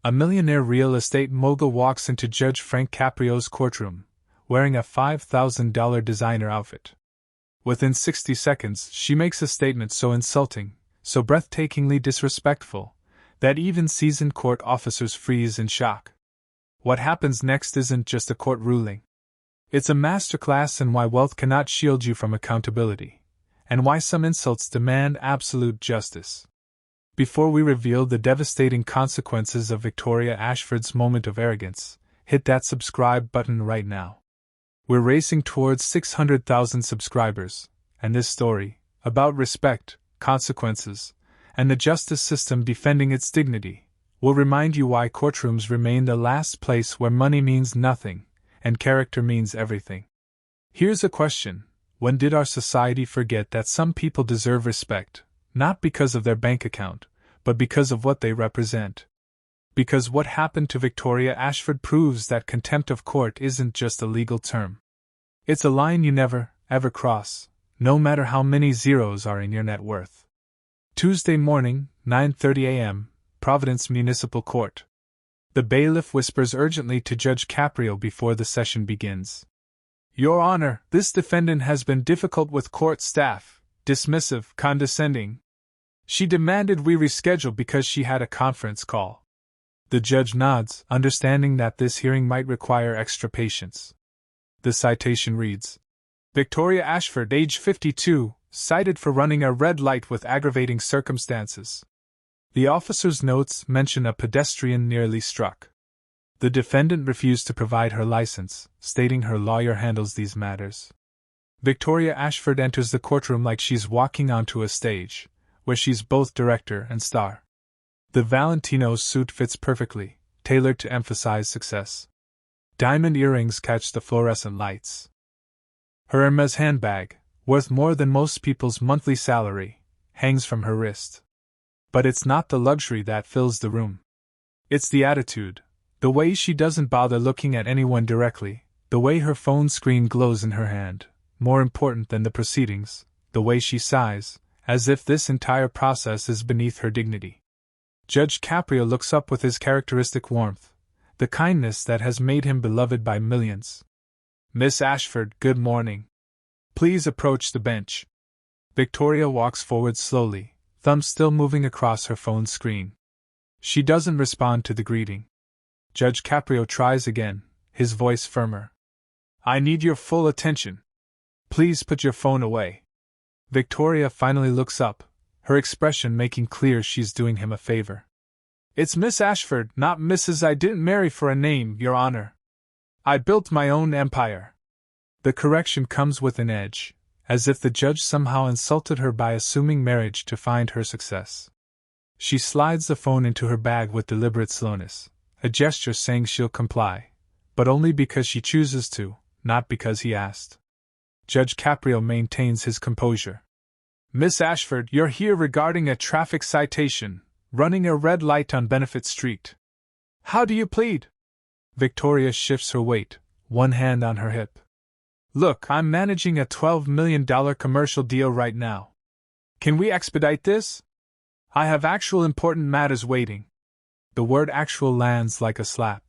A millionaire real estate mogul walks into Judge Frank Caprio's courtroom, wearing a $5,000 designer outfit. Within 60 seconds, she makes a statement so insulting, so breathtakingly disrespectful, that even seasoned court officers freeze in shock. What happens next isn't just a court ruling. It's a masterclass in why wealth cannot shield you from accountability, and why some insults demand absolute justice. Before we reveal the devastating consequences of Victoria Ashford's moment of arrogance, hit that subscribe button right now. We're racing towards 600,000 subscribers, and this story, about respect, consequences, and the justice system defending its dignity, will remind you why courtrooms remain the last place where money means nothing, and character means everything. Here's a question: when did our society forget that some people deserve respect, not because of their bank account, but because of what they represent? Because what happened to Victoria Ashford proves that contempt of court isn't just a legal term. It's a line you never, ever cross, no matter how many zeros are in your net worth. Tuesday morning, 9:30 a.m., Providence Municipal Court. The bailiff whispers urgently to Judge Caprio before the session begins. "Your Honor, this defendant has been difficult with court staff, dismissive, condescending. She demanded we reschedule because she had a conference call." The judge nods, understanding that this hearing might require extra patience. The citation reads: Victoria Ashford, age 52, cited for running a red light with aggravating circumstances. The officer's notes mention a pedestrian nearly struck. The defendant refused to provide her license, stating her lawyer handles these matters. Victoria Ashford enters the courtroom like she's walking onto a stage, where she's both director and star. The Valentino suit fits perfectly, tailored to emphasize success. Diamond earrings catch the fluorescent lights. Her Hermes handbag, worth more than most people's monthly salary, hangs from her wrist. But it's not the luxury that fills the room. It's the attitude, the way she doesn't bother looking at anyone directly, the way her phone screen glows in her hand, more important than the proceedings, the way she sighs, as if this entire process is beneath her dignity. Judge Caprio looks up with his characteristic warmth, the kindness that has made him beloved by millions. "Miss Ashford, good morning. Please approach the bench." Victoria walks forward slowly, thumb still moving across her phone screen. She doesn't respond to the greeting. Judge Caprio tries again, his voice firmer. "I need your full attention. Please put your phone away." Victoria finally looks up, her expression making clear she's doing him a favor. "It's Miss Ashford, not Mrs. I didn't marry for a name, Your Honor. I built my own empire." The correction comes with an edge, as if the judge somehow insulted her by assuming marriage to find her success. She slides the phone into her bag with deliberate slowness, a gesture saying she'll comply, but only because she chooses to, not because he asked. Judge Caprio maintains his composure. "Miss Ashford, you're here regarding a traffic citation, running a red light on Benefit Street. How do you plead?" Victoria shifts her weight, one hand on her hip. "Look, I'm managing a $12 million commercial deal right now. Can we expedite this? I have actual important matters waiting." The word actual lands like a slap.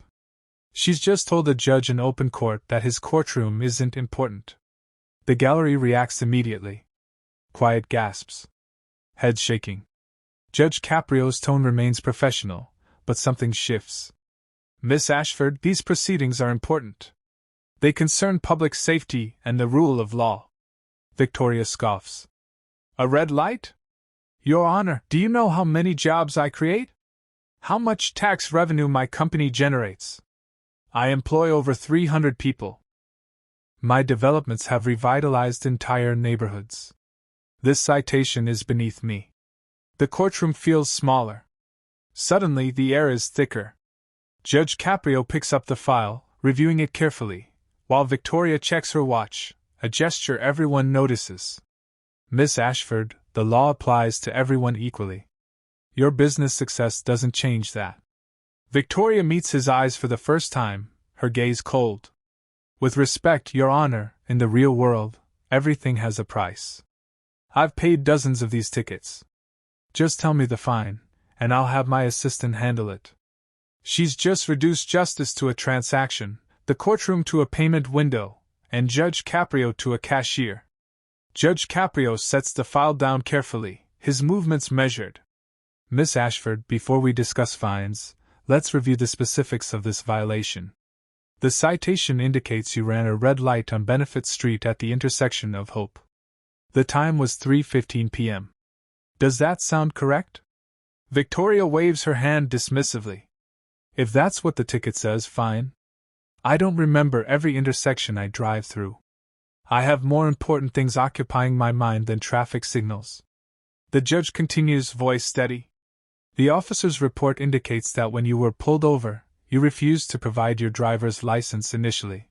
She's just told the judge in open court that his courtroom isn't important. The gallery reacts immediately. Quiet gasps. Head shaking. Judge Caprio's tone remains professional, but something shifts. "Miss Ashford, these proceedings are important. They concern public safety and the rule of law." Victoria scoffs. "A red light? Your Honor, do you know how many jobs I create? How much tax revenue my company generates? I employ over 300 people. My developments have revitalized entire neighborhoods. This citation is beneath me." The courtroom feels smaller. Suddenly, the air is thicker. Judge Caprio picks up the file, reviewing it carefully, while Victoria checks her watch, a gesture everyone notices. "Miss Ashford, the law applies to everyone equally. Your business success doesn't change that." Victoria meets his eyes for the first time, her gaze cold. "With respect, Your Honor, in the real world, everything has a price. I've paid dozens of these tickets. Just tell me the fine, and I'll have my assistant handle it." She's just reduced justice to a transaction, the courtroom to a payment window, and Judge Caprio to a cashier. Judge Caprio sets the file down carefully, his movements measured. Miss Ashford, before we discuss fines, let's review the specifics of this violation. The citation indicates you ran a red light on Benefit Street at the intersection of Hope. The time was 3:15 p.m. Does that sound correct? Victoria waves her hand dismissively. If that's what the ticket says, fine. I don't remember every intersection I drive through. I have more important things occupying my mind than traffic signals. The judge continues, voice steady. The officer's report indicates that when you were pulled over, you refused to provide your driver's license initially.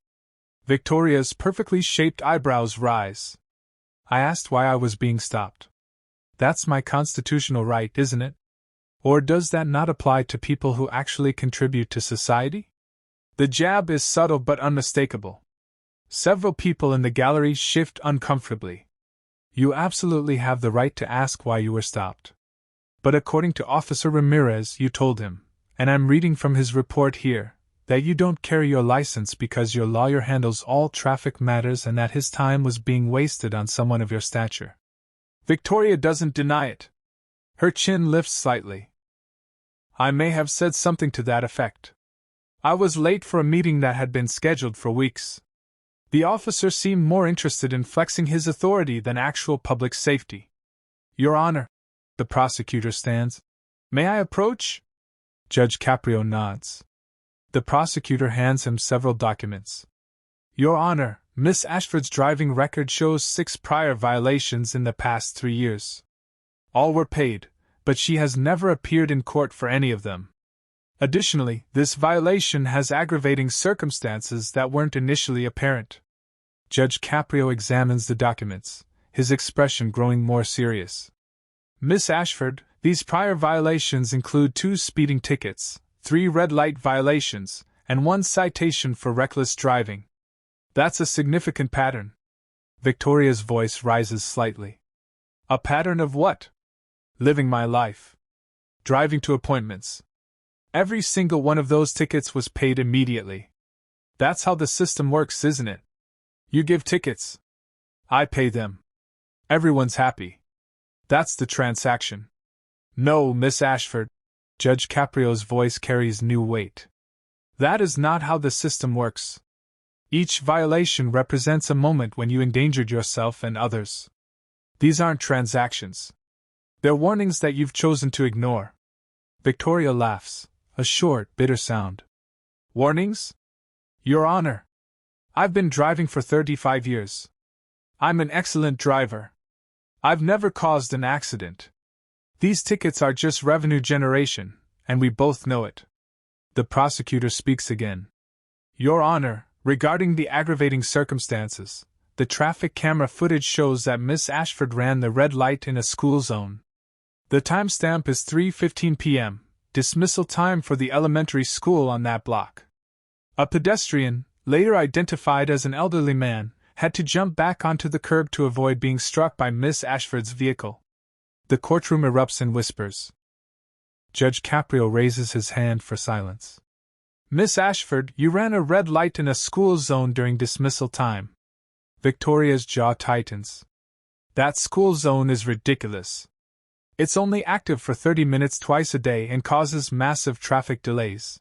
Victoria's perfectly shaped eyebrows rise. I asked why I was being stopped. That's my constitutional right, isn't it? Or does that not apply to people who actually contribute to society? The jab is subtle but unmistakable. Several people in the gallery shift uncomfortably. You absolutely have the right to ask why you were stopped. But according to Officer Ramirez, you told him, and I'm reading from his report here, that you don't carry your license because your lawyer handles all traffic matters and that his time was being wasted on someone of your stature. Victoria doesn't deny it. Her chin lifts slightly. I may have said something to that effect. I was late for a meeting that had been scheduled for weeks. The officer seemed more interested in flexing his authority than actual public safety. Your Honor. The prosecutor stands. May I approach? Judge Caprio nods. The prosecutor hands him several documents. Your Honor, Miss Ashford's driving record shows 6 prior violations in the past 3 years. All were paid, but she has never appeared in court for any of them. Additionally, this violation has aggravating circumstances that weren't initially apparent. Judge Caprio examines the documents, his expression growing more serious. Miss Ashford, these prior violations include 2 speeding tickets, 3 red light violations, and 1 citation for reckless driving. That's a significant pattern. Victoria's voice rises slightly. A pattern of what? Living my life. Driving to appointments. Every single one of those tickets was paid immediately. That's how the system works, isn't it? You give tickets. I pay them. Everyone's happy. That's the transaction. No, Miss Ashford. Judge Caprio's voice carries new weight. That is not how the system works. Each violation represents a moment when you endangered yourself and others. These aren't transactions. They're warnings that you've chosen to ignore. Victoria laughs, a short, bitter sound. Warnings? Your Honor. I've been driving for 35 years. I'm an excellent driver. I've never caused an accident. These tickets are just revenue generation, and we both know it. The prosecutor speaks again. Your Honor, regarding the aggravating circumstances, the traffic camera footage shows that Miss Ashford ran the red light in a school zone. The timestamp is 3:15 p.m., dismissal time for the elementary school on that block. A pedestrian, later identified as an elderly man, had to jump back onto the curb to avoid being struck by Miss Ashford's vehicle. The courtroom erupts in whispers. Judge Caprio raises his hand for silence. Miss Ashford, you ran a red light in a school zone during dismissal time. Victoria's jaw tightens. That school zone is ridiculous. It's only active for 30 minutes twice a day and causes massive traffic delays.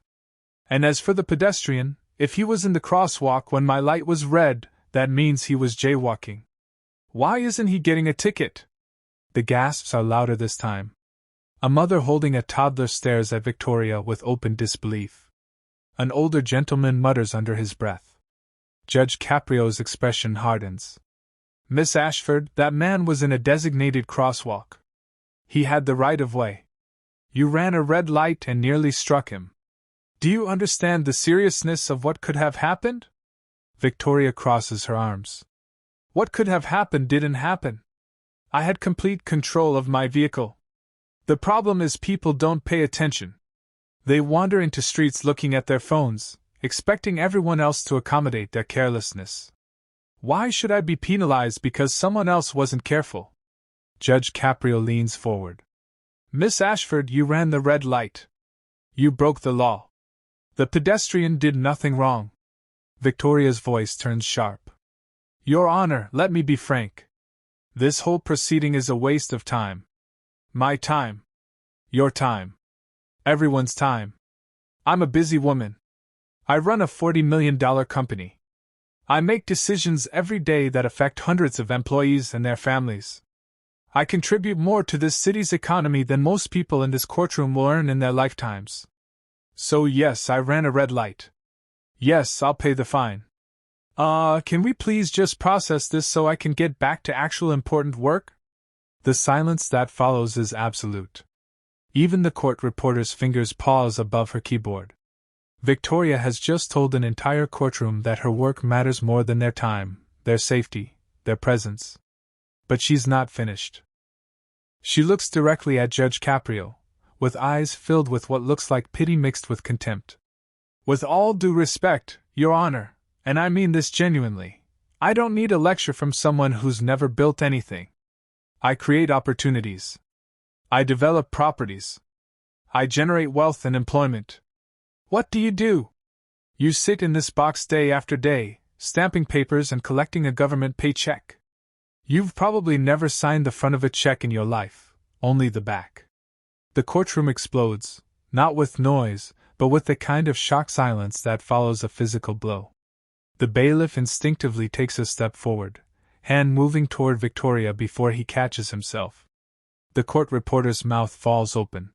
And as for the pedestrian, if he was in the crosswalk when my light was red, that means he was jaywalking. Why isn't he getting a ticket? The gasps are louder this time. A mother holding a toddler stares at Victoria with open disbelief. An older gentleman mutters under his breath. Judge Caprio's expression hardens. Miss Ashford, that man was in a designated crosswalk. He had the right of way. You ran a red light and nearly struck him. Do you understand the seriousness of what could have happened? Victoria crosses her arms. What could have happened didn't happen. I had complete control of my vehicle. The problem is people don't pay attention. They wander into streets looking at their phones, expecting everyone else to accommodate their carelessness. Why should I be penalized because someone else wasn't careful? Judge Caprio leans forward. Miss Ashford, you ran the red light. You broke the law. The pedestrian did nothing wrong. Victoria's voice turns sharp. Your Honor, let me be frank. This whole proceeding is a waste of time. My time. Your time. Everyone's time. I'm a busy woman. I run a $40 million company. I make decisions every day that affect hundreds of employees and their families. I contribute more to this city's economy than most people in this courtroom will earn in their lifetimes. So yes, I ran a red light. Yes, I'll pay the fine. Can we please just process this so I can get back to actual important work? The silence that follows is absolute. Even the court reporter's fingers pause above her keyboard. Victoria has just told an entire courtroom that her work matters more than their time, their safety, their presence. But she's not finished. She looks directly at Judge Caprio, with eyes filled with what looks like pity mixed with contempt. With all due respect, Your Honor, and I mean this genuinely, I don't need a lecture from someone who's never built anything. I create opportunities. I develop properties. I generate wealth and employment. What do? You sit in this box day after day, stamping papers and collecting a government paycheck. You've probably never signed the front of a check in your life, only the back. The courtroom explodes, not with noise, but with the kind of shocked silence that follows a physical blow. The bailiff instinctively takes a step forward, hand moving toward Victoria before he catches himself. The court reporter's mouth falls open.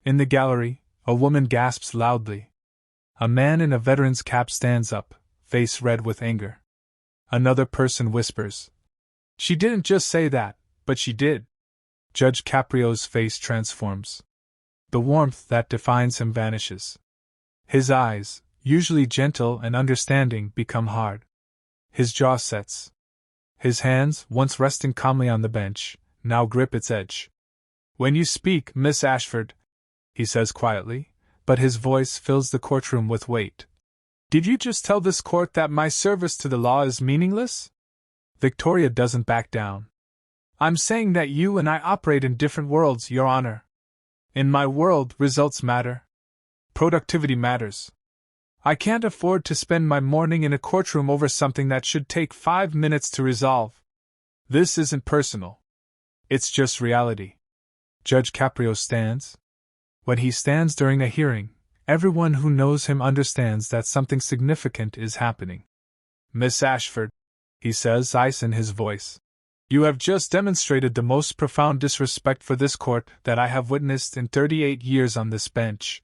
In the gallery, a woman gasps loudly. A man in a veteran's cap stands up, face red with anger. Another person whispers, "She didn't just say that, but she did." Judge Caprio's face transforms. The warmth that defines him vanishes. His eyes, usually gentle and understanding, become hard. His jaw sets. His hands, once resting calmly on the bench, now grip its edge. "When you speak, Miss Ashford," he says quietly, but his voice fills the courtroom with weight. "Did you just tell this court that my service to the law is meaningless?" Victoria doesn't back down. "I'm saying that you and I operate in different worlds, Your Honor. In my world, results matter. Productivity matters. I can't afford to spend my morning in a courtroom over something that should take 5 minutes to resolve. This isn't personal. It's just reality." Judge Caprio stands. When he stands during a hearing, everyone who knows him understands that something significant is happening. "Miss Ashford," he says, ice in his voice, "you have just demonstrated the most profound disrespect for this court that I have witnessed in 38 years on this bench."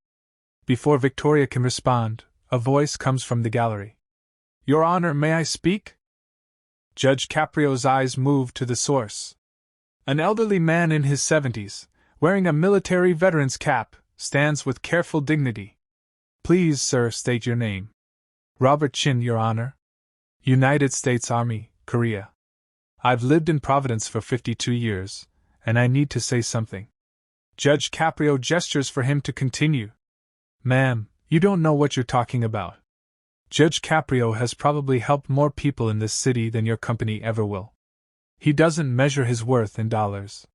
Before Victoria can respond, a voice comes from the gallery. "Your Honor, may I speak?" Judge Caprio's eyes move to the source. An elderly man in his 70s, wearing a military veteran's cap, stands with careful dignity. "Please, sir, state your name." "Robert Chin, Your Honor. United States Army, Korea. I've lived in Providence for 52 years, and I need to say something." Judge Caprio gestures for him to continue. "Ma'am, you don't know what you're talking about. Judge Caprio has probably helped more people in this city than your company ever will. He doesn't measure his worth in dollars.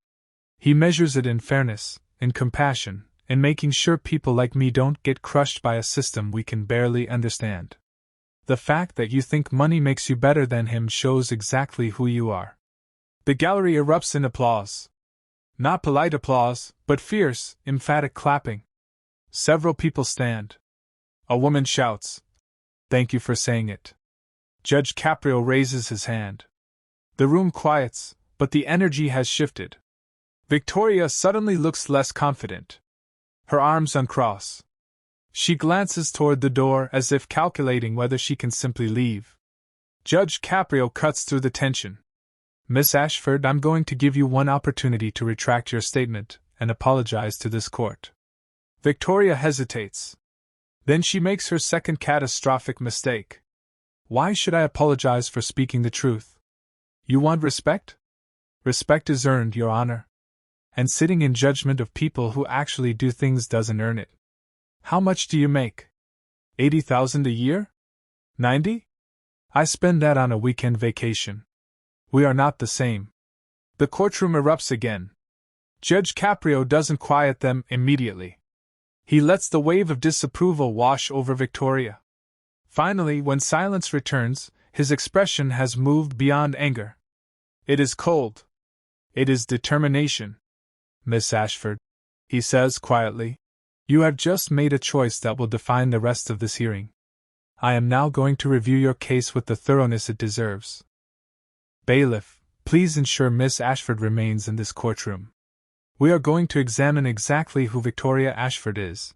He measures it in fairness, in compassion, in making sure people like me don't get crushed by a system we can barely understand. The fact that you think money makes you better than him shows exactly who you are." The gallery erupts in applause. Not polite applause, but fierce, emphatic clapping. Several people stand. A woman shouts, "Thank you for saying it." Judge Caprio raises his hand. The room quiets, but the energy has shifted. Victoria suddenly looks less confident. Her arms uncross. She glances toward the door as if calculating whether she can simply leave. Judge Caprio cuts through the tension. "Miss Ashford, I'm going to give you one opportunity to retract your statement and apologize to this court." Victoria hesitates. Then she makes her second catastrophic mistake. "Why should I apologize for speaking the truth? You want respect? Respect is earned, Your Honor. And sitting in judgment of people who actually do things doesn't earn it. How much do you make? 80,000 a year? 90? I spend that on a weekend vacation. We are not the same." The courtroom erupts again. Judge Caprio doesn't quiet them immediately. He lets the wave of disapproval wash over Victoria. Finally, when silence returns, his expression has moved beyond anger. It is cold. It is determination. Miss Ashford, he says quietly, you have just made a choice that will define the rest of this hearing. I am now going to review your case with the thoroughness it deserves. Bailiff, please ensure Miss Ashford remains in this courtroom. We are going to examine exactly who Victoria Ashford is,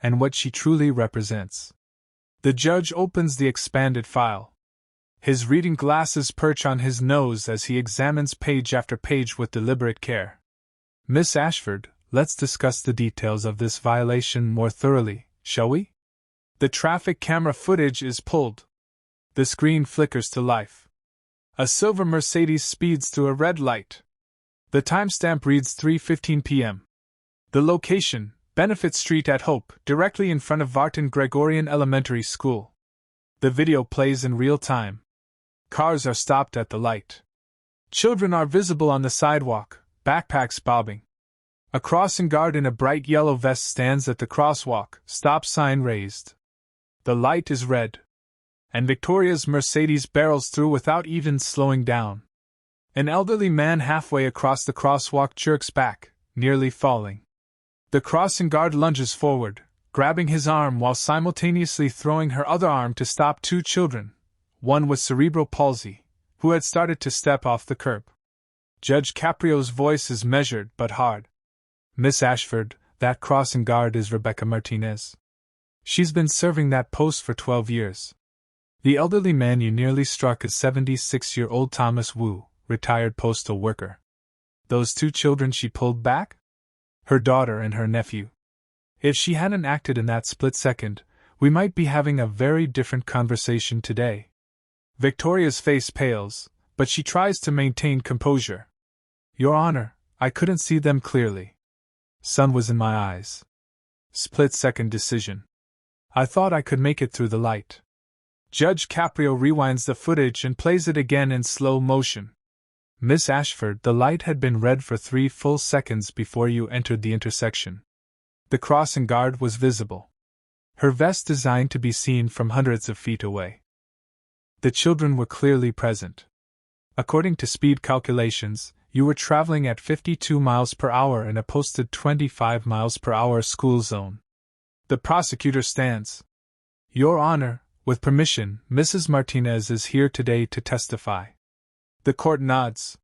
and what she truly represents. The judge opens the expanded file. His reading glasses perch on his nose as he examines page after page with deliberate care. Miss Ashford, let's discuss the details of this violation more thoroughly, shall we? The traffic camera footage is pulled. The screen flickers to life. A silver Mercedes speeds through a red light. The timestamp reads 3:15 p.m. The location, Benefit Street at Hope, directly in front of Vartan Gregorian Elementary School. The video plays in real time. Cars are stopped at the light. Children are visible on the sidewalk, backpacks bobbing. A crossing guard in a bright yellow vest stands at the crosswalk, stop sign raised. The light is red, and Victoria's Mercedes barrels through without even slowing down. An elderly man halfway across the crosswalk jerks back, nearly falling. The crossing guard lunges forward, grabbing his arm while simultaneously throwing her other arm to stop two children, one with cerebral palsy, who had started to step off the curb. Judge Caprio's voice is measured but hard. Miss Ashford, that crossing guard is Rebecca Martinez. She's been serving that post for 12 years. The elderly man you nearly struck is 76-year-old Thomas Wu, retired postal worker. Those two children she pulled back? Her daughter and her nephew. If she hadn't acted in that split second, we might be having a very different conversation today. Victoria's face pales, but she tries to maintain composure. Your Honor, I couldn't see them clearly. Sun was in my eyes. Split-second decision. I thought I could make it through the light. Judge Caprio rewinds the footage and plays it again in slow motion. Miss Ashford, the light had been red for 3 full seconds before you entered the intersection. The crossing guard was visible. Her vest designed to be seen from hundreds of feet away. The children were clearly present. According to speed calculations, you were traveling at 52 miles per hour in a posted 25 miles per hour school zone. The prosecutor stands. Your Honor, with permission, Mrs. Martinez is here today to testify. The court nods.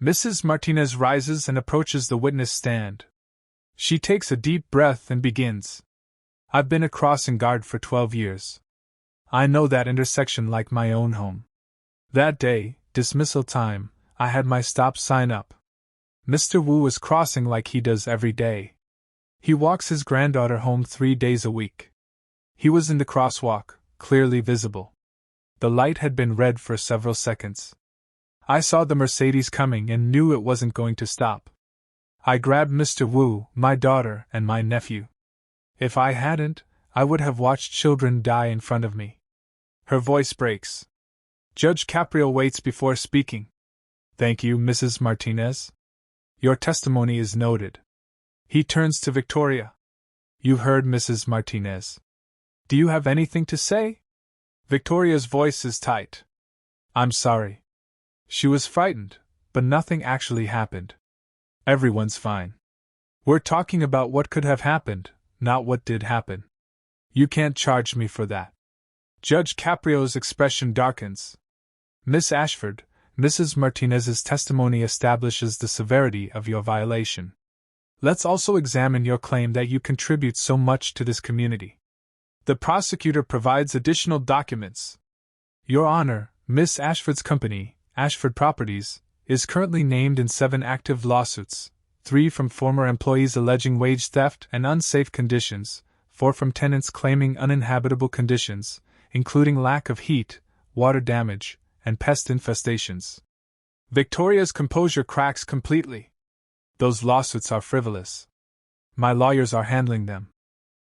Mrs. Martinez rises and approaches the witness stand. She takes a deep breath and begins. I've been a crossing guard for 12 years. I know that intersection like my own home. That day, dismissal time, I had my stop sign up. Mr. Wu was crossing like he does every day. He walks his granddaughter home 3 days a week. He was in the crosswalk, clearly visible. The light had been red for several seconds. I saw the Mercedes coming and knew it wasn't going to stop. I grabbed Mr. Wu, my daughter, and my nephew. If I hadn't, I would have watched children die in front of me. Her voice breaks. Judge Caprio waits before speaking. Thank you, Mrs. Martinez. Your testimony is noted. He turns to Victoria. You heard Mrs. Martinez. Do you have anything to say? Victoria's voice is tight. I'm sorry. She was frightened, but nothing actually happened. Everyone's fine. We're talking about what could have happened, not what did happen. You can't charge me for that. Judge Caprio's expression darkens. Miss Ashford, Mrs. Martinez's testimony establishes the severity of your violation. Let's also examine your claim that you contribute so much to this community. The prosecutor provides additional documents. Your Honor, Miss Ashford's company, Ashford Properties, is currently named in 7 active lawsuits, 3 from former employees alleging wage theft and unsafe conditions, 4 from tenants claiming uninhabitable conditions, including lack of heat, water damage, and pest infestations. Victoria's composure cracks completely. Those lawsuits are frivolous. My lawyers are handling them.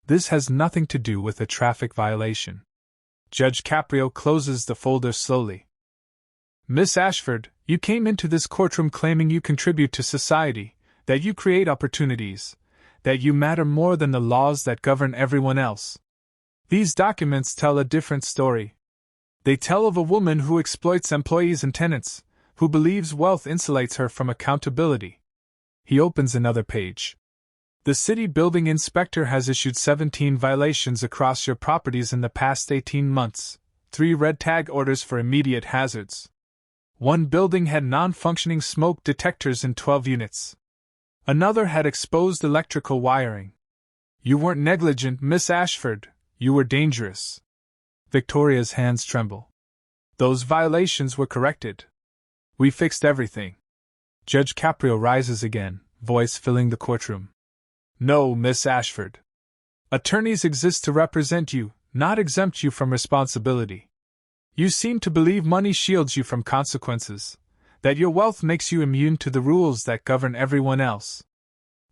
This has nothing to do with a traffic violation. Judge Caprio closes the folder slowly. Miss Ashford, you came into this courtroom claiming you contribute to society, that you create opportunities, that you matter more than the laws that govern everyone else. These documents tell a different story. They tell of a woman who exploits employees and tenants, who believes wealth insulates her from accountability. He opens another page. The city building inspector has issued 17 violations across your properties in the past 18 months, 3 red tag orders for immediate hazards. One building had non-functioning smoke detectors in 12 units. Another had exposed electrical wiring. You weren't negligent, Miss Ashford, you were dangerous. Victoria's hands tremble. Those violations were corrected. We fixed everything. Judge Caprio rises again, voice filling the courtroom. No, Miss Ashford. Attorneys exist to represent you, not exempt you from responsibility. You seem to believe money shields you from consequences, that your wealth makes you immune to the rules that govern everyone else.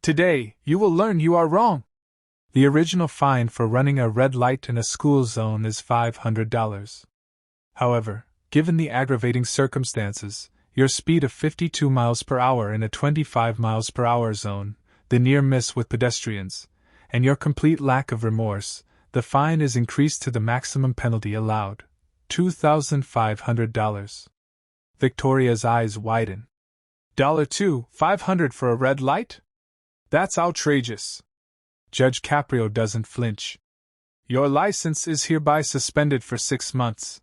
Today, you will learn you are wrong. The original fine for running a red light in a school zone is $500. However, given the aggravating circumstances, your speed of 52 miles per hour in a 25 miles per hour zone, the near miss with pedestrians, and your complete lack of remorse, the fine is increased to the maximum penalty allowed, $2,500. Victoria's eyes widen. $500 for a red light? That's outrageous. Judge Caprio doesn't flinch. Your license is hereby suspended for 6 months.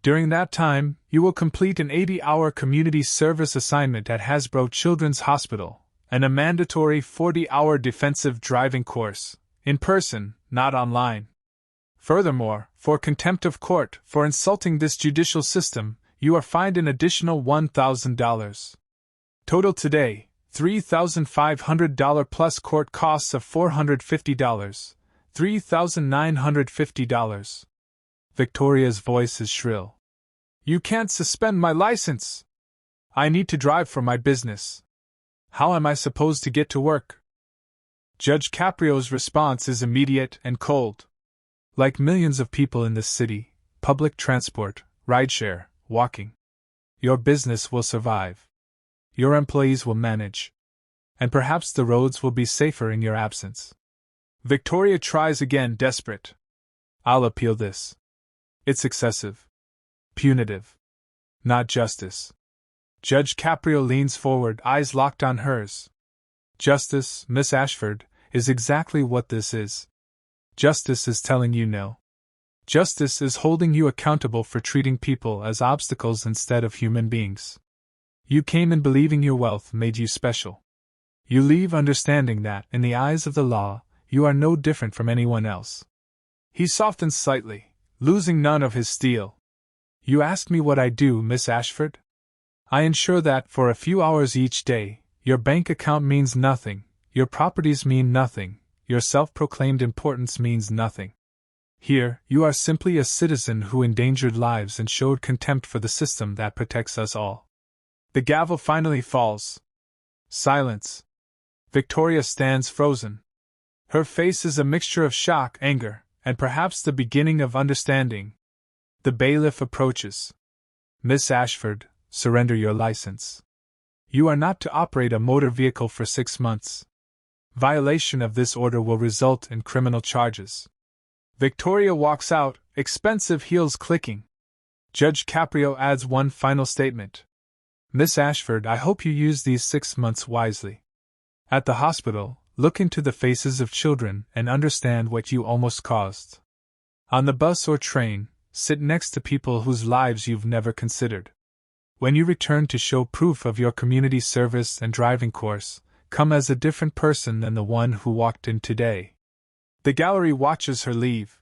During that time, you will complete an 80-hour community service assignment at Hasbro Children's Hospital, and a mandatory 40-hour defensive driving course, in person, not online. Furthermore, for contempt of court for insulting this judicial system, you are fined an additional $1,000. Total today, $3,500 plus court costs of $450, $3,950. Victoria's voice is shrill. You can't suspend my license. I need to drive for my business. How am I supposed to get to work? Judge Caprio's response is immediate and cold. Like millions of people in this city, public transport, rideshare, walking. Your business will survive. Your employees will manage. And perhaps the roads will be safer in your absence. Victoria tries again, desperate. I'll appeal this. It's excessive. Punitive. Not justice. Judge Caprio leans forward, eyes locked on hers. Justice, Miss Ashford, is exactly what this is. Justice is telling you no. Justice is holding you accountable for treating people as obstacles instead of human beings. You came in believing your wealth made you special. You leave understanding that, in the eyes of the law, you are no different from anyone else. He softens slightly, losing none of his steel. You ask me what I do, Miss Ashford? I ensure that, for a few hours each day, your bank account means nothing, your properties mean nothing, your self-proclaimed importance means nothing. Here, you are simply a citizen who endangered lives and showed contempt for the system that protects us all. The gavel finally falls. Silence. Victoria stands frozen. Her face is a mixture of shock, anger, and perhaps the beginning of understanding. The bailiff approaches. Miss Ashford, surrender your license. You are not to operate a motor vehicle for 6 months. Violation of this order will result in criminal charges. Victoria walks out, expensive heels clicking. Judge Caprio adds one final statement. Miss Ashford, I hope you use these 6 months wisely. At the hospital, look into the faces of children and understand what you almost caused. On the bus or train, sit next to people whose lives you've never considered. When you return to show proof of your community service and driving course, come as a different person than the one who walked in today. The gallery watches her leave.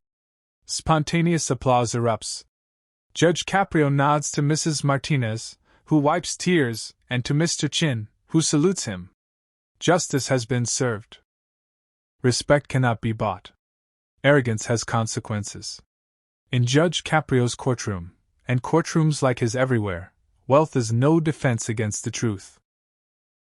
Spontaneous applause erupts. Judge Caprio nods to Mrs. Martinez, who wipes tears, and to Mr. Chin, who salutes him. Justice has been served. Respect cannot be bought. Arrogance has consequences. In Judge Caprio's courtroom, and courtrooms like his everywhere, wealth is no defense against the truth.